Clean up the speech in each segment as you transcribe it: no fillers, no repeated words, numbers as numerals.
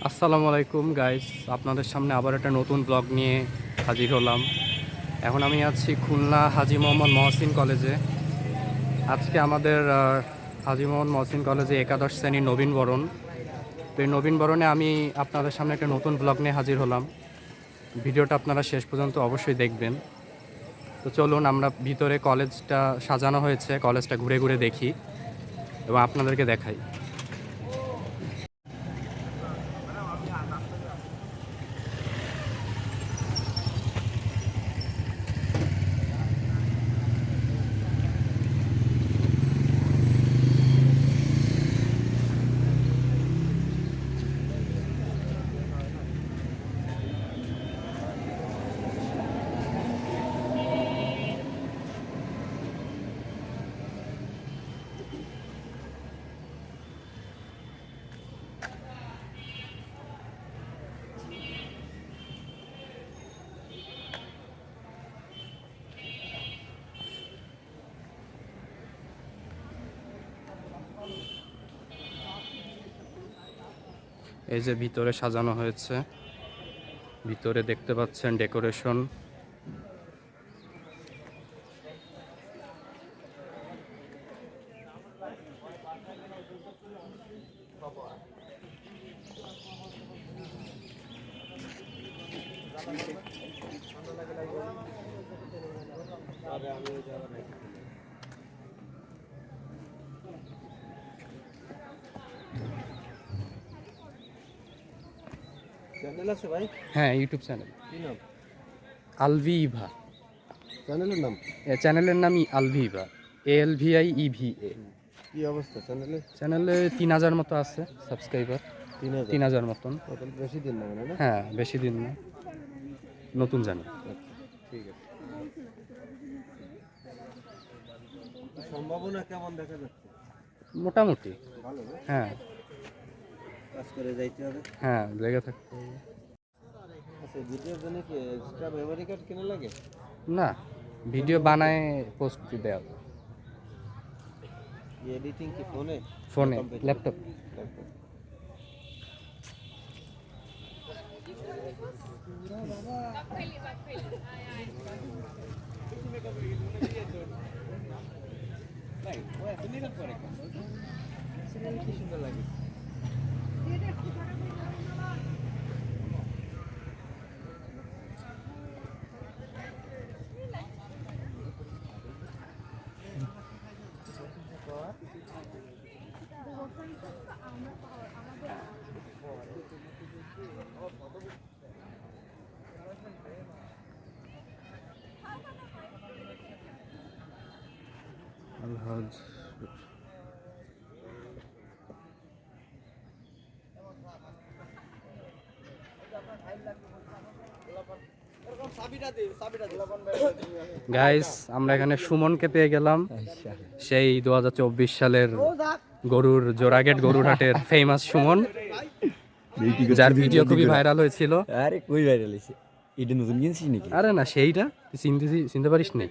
আসসালামু আলাইকুম গাইস, আপনাদের সামনে আবার একটা নতুন ব্লগ নিয়ে হাজির হলাম। এখন আমি আছি খুলনা হাজী মোহাম্মদ মহসিন কলেজে। আজকে আমাদের হাজী মোহাম্মদ মহসিন কলেজে একাদশ শ্রেণীর নবীনবরণ। তো এই নবীনবরণে আমি আপনাদের সামনে একটা নতুন ব্লগ নিয়ে হাজির হলাম। ভিডিওটা আপনারা শেষ পর্যন্ত অবশ্যই দেখবেন। তো চলুন আমরা ভিতরে কলেজটা সাজানো হয়েছে, কলেজটা ঘুরে ঘুরে দেখি এবং আপনাদেরকে দেখাই। এই যে ভিতরে সাজানো হয়েছে, ভিতরে দেখতে পাচ্ছেন ডেকোরেশন। চ্যানেল আছে ভাই? হ্যাঁ, ইউটিউব চ্যানেল। কি নাম আলভিভা চ্যানেলের নাম? চ্যানেলের নাম আলভিভা, ALVIEVA। কি অবস্থা চ্যানেলে? চ্যানেলে 3000 মতো আছে সাবস্ক্রাইবার। 3000 মতন। তাহলে বেশি দিন না মানে না? হ্যাঁ, বেশি দিন না, নতুন চ্যানেল। আচ্ছা, ঠিক আছে। সম্ভাবনা কেমন দেখা যাচ্ছে? মোটামুটি ভালো না? হ্যাঁ কাজ করে যাইতে হবে। হ্যাঁ, লেগে থাকতে হবে। আচ্ছা, ভিডিওর জন্য কি এক্সট্রা মেমরি কার্ড কিনা লাগে? না, ভিডিও বানায় পোস্ট দেওয়া এডিটিং কি ফোনে? ফোনে, ল্যাপটপ। কি সুন্দর লাগে। আলহাজ গাইস, আমরা এখানে সুমনকে পেয়ে গেলাম। সেই 2024 সালের গরুর জোড়াগেট গরুরহাটের ফেমাস সুমন, যার ভিডিও খুবই ভাইরাল হয়েছিল। আরে কই ভাইরাল হইছে? এটা নতুন কিনছিস নাকি? আরে না, সেইটা তুই চিনতে পারিস নি?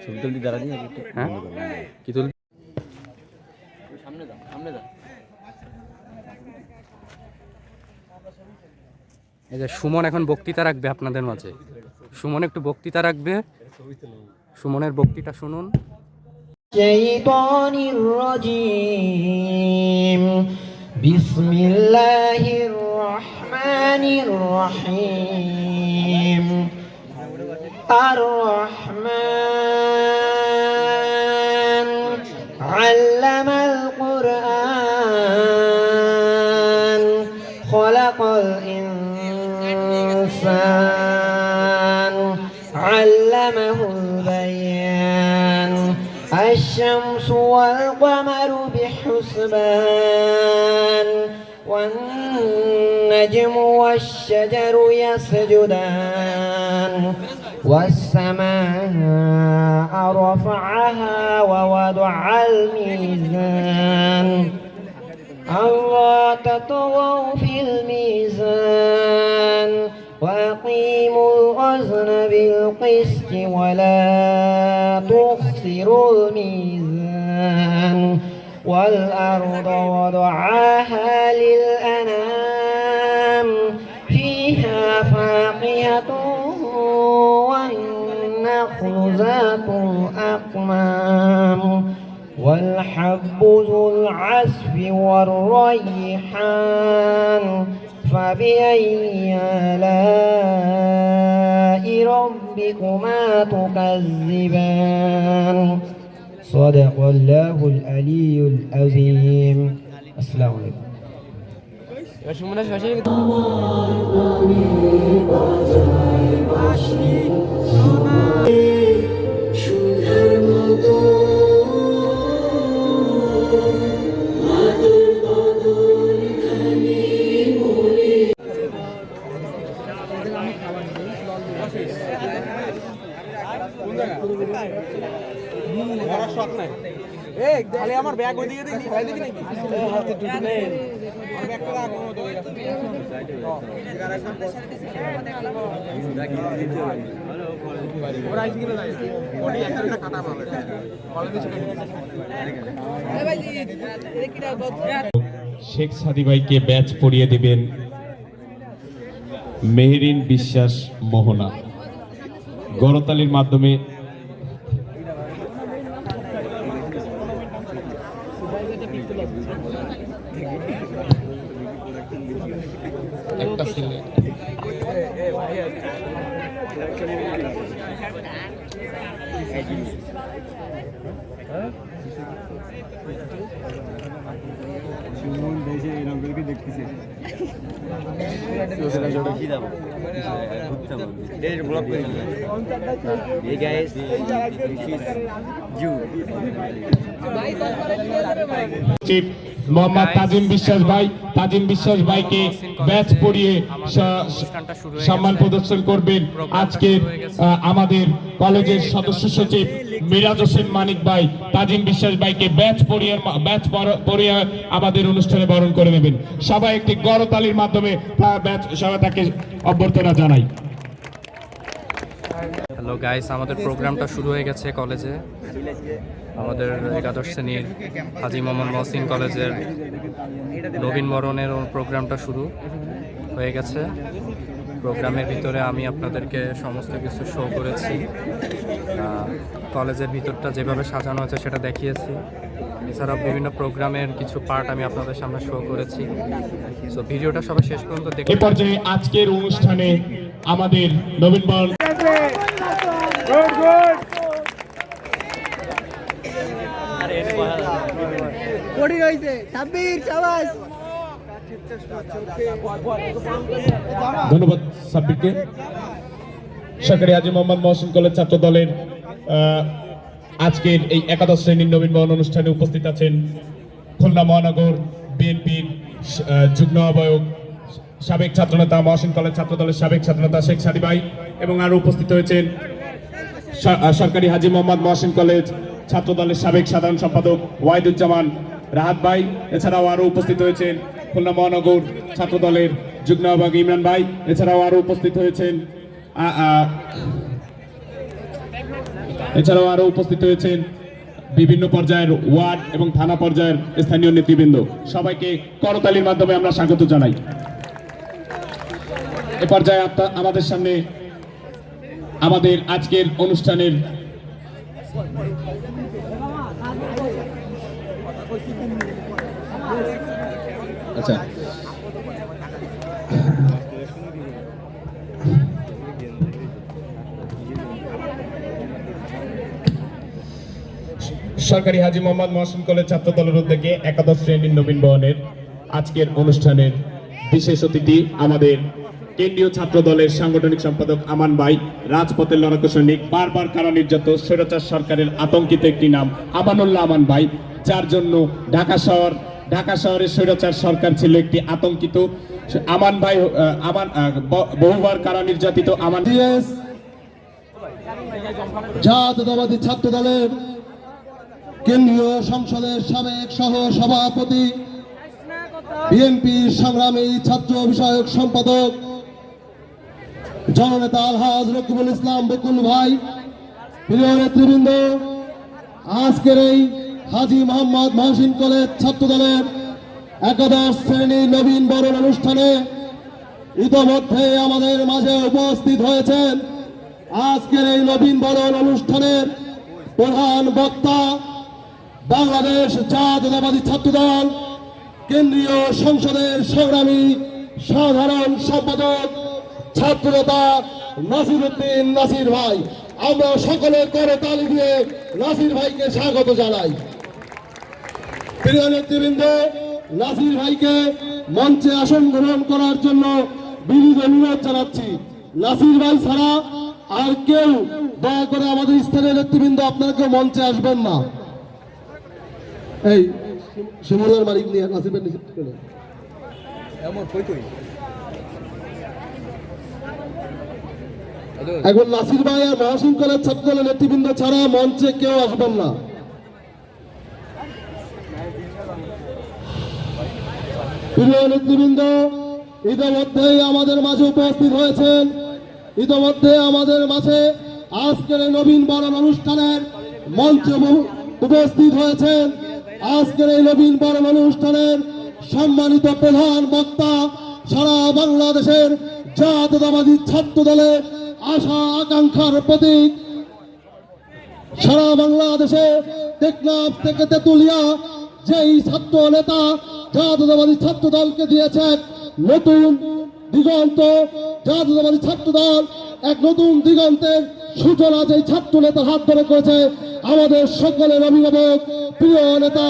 ছবি তুলতে দাঁড়া দিয়ে হ্যাঁ, কি তুল সামনে দাও, সামনে দাও। এই যে সুমন এখন বক্তৃতা রাখবে আপনাদের মাঝে। সুমন একটু বক্তৃতা রাখবে, সুমনের বক্তৃতা শুনুন। الشيطان الرجيم بسم الله الرحمن الرحيم الرحمن علم القرآن خلق الإنسان علمه البيان الشمس والقمر بحسبان والنجم والشجر يسجدان والسماء رفعها ووضع الميزان ألا تطغوا في الميزان وأقيموا الوزن بالقسط ولا تخسروا الميزان والأرض وضعها للأنام الحب ذو العصف والريحان فبأي آلاء ربكما تكذبان صدق الله العلي العظيم السلام عليكم আমার ব্যাগ ওইদিকে দেখি ওইদিকে নাকি হাতে দুটো নেই আমার ব্যাগটা রাখ কোনো তো ওরা আইছে কিনা যায় বডি একটা কাটা পাবে কলেজে শেখ সাদি ভাইকে ব্যাচ পরিয়ে দিবেন মেহেরিন বিশ্বাস মোহনা। গণতালির মাধ্যমে একটা ছেলে দেখতেছে মোহাম্মদ তাজিম বিশ্বাস ভাই, তাজিম বিশ্বাস ভাইকে ব্যাচ পরিয়ে সম্মান প্রদর্শন করবেন আজকের আমাদের কলেজের সদস্য সচিব মিরাজ হোসেন মানিক ভাই। তাজিম বিশ্বাস ভাইকে ব্যাচ পরিয়ে আমাদের অনুষ্ঠানে বরণ করে নেবেন। সবাই একটি করতালির মাধ্যমে সবাই তাকে অভ্যর্থনা জানাই। হ্যালো গাইস, আমাদের প্রোগ্রামটা শুরু হয়ে গেছে কলেজে। আমাদের একাদশ শ্রেণীর হাজী মোহাম্মদ মহসিন কলেজের নবীন বরণের প্রোগ্রামটা শুরু হয়ে গেছে। প্রোগ্রামের ভিতরে আমি আপনাদেরকে সমস্ত কিছু শো করেছি, কলেজের ভিতরটা যেভাবে সাজানো হয়েছে সেটা দেখিয়েছি। এছাড়াও বিভিন্ন প্রোগ্রামের কিছু পার্ট আমি আপনাদের সামনে শো করেছি। সো ভিডিওটা সবাই শেষ পর্যন্ত দেখুন। এই পর্যায়ে আজকের অনুষ্ঠানে আমাদের নবীন বরণ ধন্যবাদ সাব্বিরকে। সরকারি হাজী মোহাম্মদ মহসিন কলেজ ছাত্র দলের আজকের এই একাদশ শ্রেণীর নবীন বরণ অনুষ্ঠানে উপস্থিত আছেন খুলনা মহানগর বিএনপির যুগ্ম আহ্বায়ক সাবেক ছাত্রনেতা, মহসিন কলেজ ছাত্র দলের সাবেক ছাত্রনেতা শেখ সাদি ভাই, এবং আরো উপস্থিত হয়েছেন সরকারি হাজী মোহাম্মদ মহসিন কলেজ ছাত্র দলের সাবেক সাধারণ সম্পাদক ওয়াহিদুজ্জামান রাহাত ভাই। এছাড়াও আরো উপস্থিত হয়েছেন খুলনা মহানগর ছাত্র দলের যুগ্ম আহ্বায়ক ইমরান ভাই। এছাড়াও আরো উপস্থিত হয়েছেন বিভিন্ন পর্যায়ের ওয়ার্ড এবং থানা পর্যায়ের স্থানীয় নেতৃবৃন্দ। সবাইকে করতালির মাধ্যমে আমরা স্বাগত জানাই। এ পর্যায়ে আমাদের সামনে আমাদের আজকের অনুষ্ঠানের আচ্ছা সরকারি হাজী মোহাম্মদ মহসিন কলেজ ছাত্র দলের উদ্যোগে একাদশ শ্রেণীর নবীন বরণের আজকের অনুষ্ঠানের বিশেষ অতিথি আমাদের কেন্দ্রীয় ছাত্র দলের সাংগঠনিক সম্পাদক আমান ভাই, রাজপথের লড়াকু সৈনিক, বারবার কারা নির্যাতিত স্বৈরাচার সরকারের আতঙ্কিত একটি নাম আমানুল্লাহ আমান ভাই, যার জন্য ঢাকা শহরের স্বৈরাচার সরকার ছিল একটি আতঙ্কিত। আমান ভাই বহুবার কারা নির্যাতিত আমান জাতীয়তাবাদী ছাত্র দলের কেন্দ্রীয় সংসদের সাবেক সহ সভাপতি, বিএনপি সংগ্রামী ছাত্র বিষয়ক সম্পাদক জননেতা আলহাজ রকিবুল ইসলাম বকুল ভাই, প্রিয় নেতৃবৃন্দ, আজকের এই হাজী মোহাম্মদ মহসিন কলেজ ছাত্র দলের একাদশ শ্রেণী নবীন বরণ অনুষ্ঠানে ইতোমধ্যে আমাদের মাঝে উপস্থিত হয়েছেন আজকের এই নবীন বরণ অনুষ্ঠানের প্রধান বক্তা বাংলাদেশ জাতীয়তাবাদী ছাত্রদল কেন্দ্রীয় সংসদের সংগ্রামী সাধারণ সম্পাদক ছাত্রনেতা নাসির উদ্দিন নাসির ভাই। আমরা সকলে করতালি দিয়ে নাসির ভাইকে স্বাগত জানাই। প্রিয় নেতৃবৃন্দ, নাসির ভাইকে মঞ্চে আসন গ্রহণ করার জন্য বিনীত অনুরোধ জানাচ্ছি। নাসির ভাই ছাড়া আর কেউ দয়া করে আমাদের স্থানীয় নেতৃবৃন্দ আপনারা কেউ মঞ্চে আসবেন না। এই শিমুলের মালিক নিয়ে নাসির ভাই নিষিদ্ধ করে। এখন নাসির ভাই আর মহসিন কলেজ ছাত্রদলের নেতৃবৃন্দ ছাড়া মঞ্চে কেউ আসবেন না। প্রিয় নেতৃবৃন্দ, ইতিমধ্যেই আমাদের মাঝে উপস্থিত হয়েছেন। ইতিমধ্যে আমাদের মাঝে আজকের এই নবীন বরণ অনুষ্ঠানের মঞ্চে উপস্থিত হয়েছেন। আজকের এই নবীন বরণ অনুষ্ঠানের সম্মানিত প্রধান বক্তা, সারা বাংলাদেশের জাতীয়তাবাদী ছাত্র দলের আশা আকাঙ্ক্ষার প্রতীক, সারা বাংলাদেশে টেকনাফ থেকে তেতুলিয়া যেই ছাত্র নেতা জাতীয়তাবাদী ছাত্র দলকে দিয়েছে নতুন দিগন্ত, জাতীয়তাবাদী ছাত্র দল এক নতুন দিগন্তের সূচনা যেই ছাত্র নেতার হাত ধরে করেছে আমাদের সকলের অভিভাবক, প্রিয় নেতা,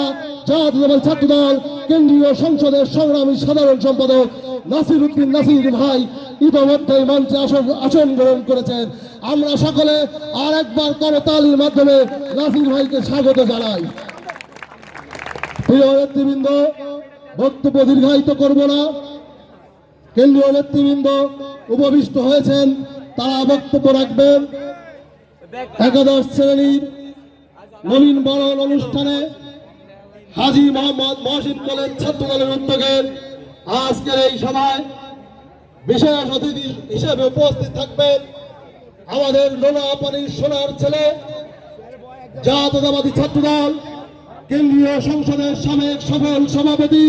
জাতীয়তাবাদী ছাত্র দল কেন্দ্রীয় সংসদের সংগ্রামী সাধারণ সম্পাদক নাসির উদ্দিন নাসির ভাই ইতিমধ্যেই মঞ্চে আসন গ্রহণ করেছেন। আমরা সকলে আর একবার করতালির মাধ্যমে নাসির ভাইকে স্বাগত জানাই। প্রিয় নেতৃবৃন্দ, বক্তব্য দীর্ঘায়িত করব না। কেন্দ্রীয় নেতৃবৃন্দ উপবিষ্ট হয়েছেন, তারা বক্তব্য রাখবেন। একাদশ শ্রেণীর নবীন বরণ অনুষ্ঠানে হাজী মোহাম্মদ মহসিন কলেজ ছাত্র দলের উদ্যোগে আজকের এই সভায় বিশেষ অতিথি হিসেবে উপস্থিত থাকবেন আমাদের লোনাপানির সোনার ছেলে, জাতীয়তাবাদী ছাত্র দল কেন্দ্রীয় সংসদের সাবেক সফল সভাপতি,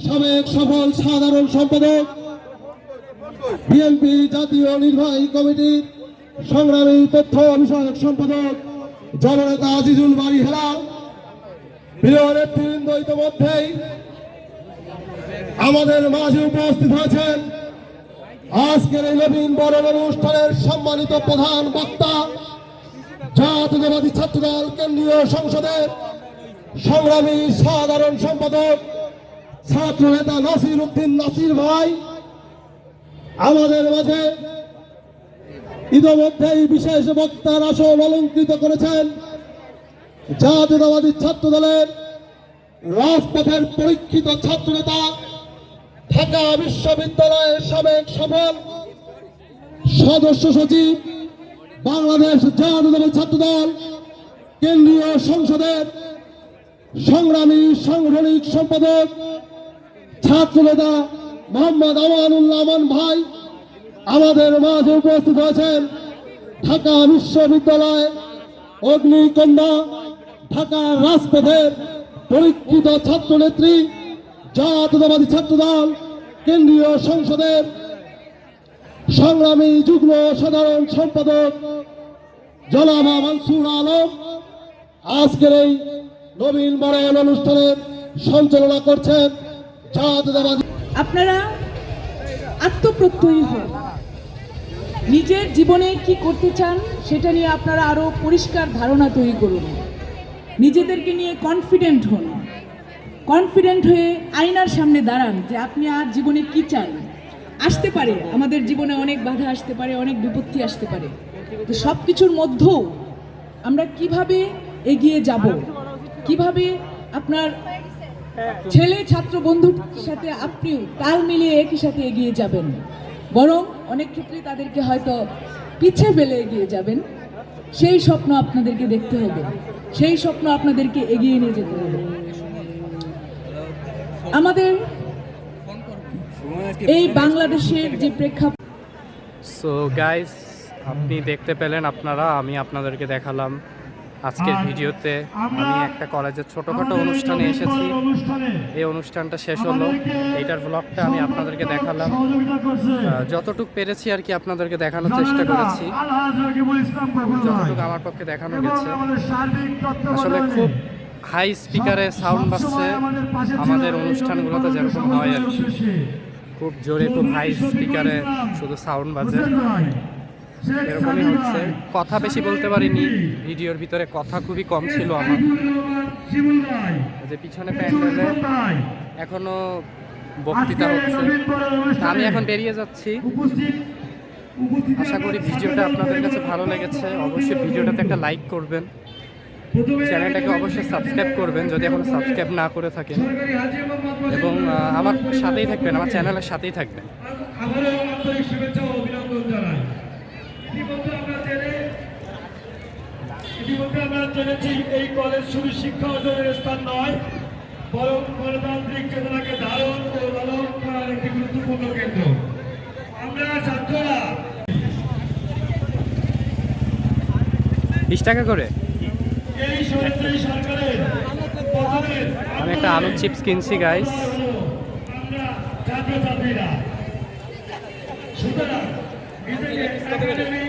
সাবেক সফল সাধারণ সম্পাদক, বিএনপি জাতীয় নির্বাহী কমিটির সংগ্রামী তথ্য বিষয়ক সম্পাদক জননেতা আজিজুল বাড়ি হেলাল। প্রিয় নেতৃবৃন্দ, ইতিমধ্যেই আমাদের মাঝে উপস্থিত হয়েছেন আজকের এই নবীন বরণ অনুষ্ঠানের সম্মানিত প্রধান বক্তা, জাতীয়তাবাদী ছাত্রদল কেন্দ্রীয় সংসদের সংগ্রামী সাধারণ সম্পাদক ছাত্র নেতা নাসির উদ্দিন নাসির ভাই। আমাদের মাঝে ইতিমধ্যেই বিশেষ বক্তার আসন অলঙ্কৃত করেছেন জাতীয়তাবাদী ছাত্র দলের রাজপথের পরীক্ষিত ছাত্র নেতা, ঢাকা বিশ্ববিদ্যালয়ের সাবেক সফল সদস্য সচিব, বাংলাদেশ জাতীয়তাবাদী ছাত্র দল কেন্দ্রীয় সংসদের সংগ্রামী সাংগঠনিক সম্পাদক ছাত্র নেতা মোহাম্মদ আমানুল্লাহ আমান ভাই। আমাদের মাঝে উপস্থিত হয়েছেন ঢাকা বিশ্ববিদ্যালয় অগ্নিকন্যা, ঢাকার রাজপথের পরীক্ষিত ছাত্র নেত্রী, জাতীয়তাবাদী ছাত্র দল কেন্দ্রীয় সংসদের সংগ্রামী যুগ্ম সাধারণ সম্পাদক জনাবা মানসুর আলম। আজকের এই নবীন বরণ অনুষ্ঠানের সঞ্চালনা করছেন জাতীয়তাবাদী। আপনারা আত্মপ্রত্যয়ী হন, নিজের জীবনে কি করতে চান সেটা নিয়ে আপনারা আরো পরিষ্কার ধারণা তৈরি করুন। নিজেদেরকে নিয়ে কনফিডেন্ট হন, কনফিডেন্ট হয়ে আয়নার সামনে দাঁড়ান যে আপনি আর জীবনে কি চান। আসতে পারে আমাদের জীবনে অনেক বাধা আসতে পারে, অনেক বিপত্তি আসতে পারে, তো সব কিছুর মধ্যেও আমরা কিভাবে এগিয়ে যাব, কিভাবে আপনার ছেলে ছাত্র বন্ধুর সাথে আপনিও তাল মিলিয়ে একই সাথে এগিয়ে যাবেন, বরং অনেক ক্ষেত্রে তাদেরকে হয়তো পিছে ফেলে এগিয়ে যাবেন। সেই স্বপ্ন আপনাদেরকে দেখতে হবে, সেই স্বপ্ন আপনাদেরকে এগিয়ে নিয়ে যেতে হবে। আমাদের এই বাংলাদেশের যে প্রেক্ষাপট, সো গাইস, আপনি দেখতে পেলেন, আমি আপনাদেরকে দেখালাম আজকের ভিডিওতে। আমি একটা কলেজের ছোটোখাটো অনুষ্ঠানে এসেছি, এই অনুষ্ঠানটা শেষ হলো, এইটার ব্লগটা আমি আপনাদেরকে দেখালাম, যতটুকু পেরেছি আর কি আপনাদেরকে দেখানোর চেষ্টা করেছি, যতটুকু আমার পক্ষে দেখানো গেছে। আসলে খুব হাই স্পিকারে সাউন্ড বাজছে আমাদের অনুষ্ঠানগুলোতে যেরকম হয় আর কি। খুব জোরে খুব হাই স্পিকারে শুধু সাউন্ড বাজে, এরকমই হচ্ছে। কথা বেশি বলতে পারিনি, ভিডিওর ভিতরে কথা খুবই কম ছিল আমার। এই যে পিছনে প্যান্ডেলে এখনো বক্তৃতা হচ্ছে, তা আমি এখন বেরিয়ে যাচ্ছি। আশা করি ভিডিওটা আপনাদের কাছে ভালো লেগেছে। অবশ্যই ভিডিওটাতে একটা লাইক করবেন, চ্যানেলটাকে অবশ্যই সাবস্ক্রাইব করবেন যদি এখনো সাবস্ক্রাইব না করে থাকেন, এবং আমার সাথেই থাকবেন, আমার চ্যানেলের সাথেই থাকবেন। আবারও আন্তরিক শুভেচ্ছা ও অভিনন্দন জানাই। ইতিমধ্যে আমরা জেনেছি এই কলেজ শুধু শিক্ষা অর্জনের স্থান নয়, বরং গণতান্ত্রিক চেতনাকে ধারণ ও লালন করার একটি গুরুত্বপূর্ণ কেন্দ্র। আমরা ছাত্ররা 20 টাকা করে এই সরকারি সরকারের পতনের আমি একটা আলুর চিপস কিনছি গাইস। আমরা ছাত্রছাত্রীরা সুতরাং নিজেকে একাডেমি